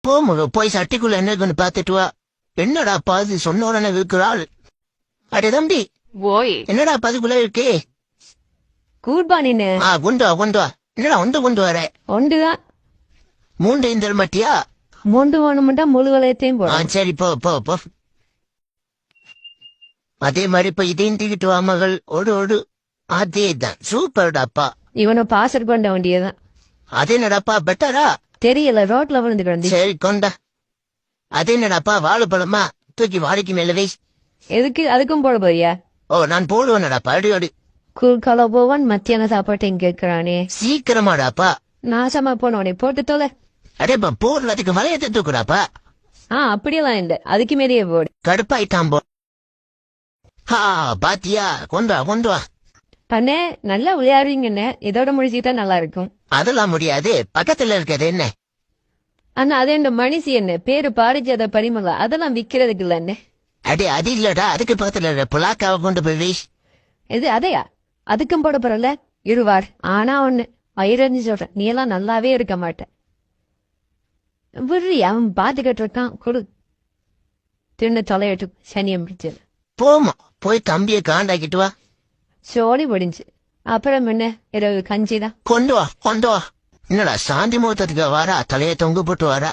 போமுக போய் சட்டிக்குள்ள என்ன இருக்குன்னு பாத்துட்டு வா. என்னடா பாது சொன்ன உடனே இருக்கிறாள். அடே தம்பி ஓய் என்னடா பாதுக்குள்ள இருக்கே. கூர்பானின்னு கொண்டு வா கொண்டு வா. என்னடா கொண்டு வர ஒண்டுதான் 3 தர மாட்டியா? மொண்டு வேணும்ட்டா முழு வளையத்தையும் போட சரி போ போ போ. அதே மாதிரி இப்ப இதையும் தூக்கிட்டு வா மகள். ஓடு அதேதான் சூப்பர்டாப்பா. இவனை பாசர் பண்ண வேண்டியதான். அதே என்னடாப்பா பெட்டரா? தெரியல ரோட்ல விழுந்து கிடந்து. சரி கொண்டா. அதே என்னடாப்பா வாழைப்பழமா தூக்கி வாழைக்கு மேல வை. எதுக்கு அதுக்கும் போட போறியா? நான் போடுவேனடாப்பா அடியோடு. குறுக்கால போவான் மத்தியான சாப்பாட்டு இங்க இருக்கிறானே. சீக்கிரமாடாப்பா. நாசமா போனவனே போட்டு தொலை. அடேப்பா போடுறதுக்கு வளையத்தை தூக்குறாப்பா. அப்படியெல்லாம் இல்ல அதுக்கு மேலேயே போடு. கடுப்பாயிட்டான் போ. பாத்தியா கொண்டு வா. பண்ணே நல்லா விளையாடுறீங்கன்னு இதோட முடிச்சுட்டா நல்லா இருக்கும். அதெல்லாம் முடியாது பக்கத்துல இருக்கிறது என்ன. ஆனா அதே இந்த மனுஷி என்ன பேரு பாரிஜாத பரிமளா அதெல்லாம் விக்கிறதுக்கு இல்ல என்ன. அடே அது இல்லடா அதுக்கு பக்கத்துல புலாக்காவை கொண்டு போய் வை. இது அதையா அதுக்கும் போட போறல இருவார். ஆனா ஒண்ணு வயிறஞ்சு சொல்றேன் நீ எல்லாம் நல்லாவே இருக்க மாட்ட. விடுறி அவன் பாத்துக்கிட்டு இருக்கான் கொடு. தின்னு தொலையட்டு சனியம் பிடிச்சு. போமா போய் தம்பியை காண்டாக்கிட்டு வா. சோழி முடிஞ்சு அப்புறம் என்ன இரவு கஞ்சிதான். கொண்டு வா. என்னடா சாந்தி முகூர்த்தத்துக்கு வாரா தலையை தொங்கு போட்டு வாரா.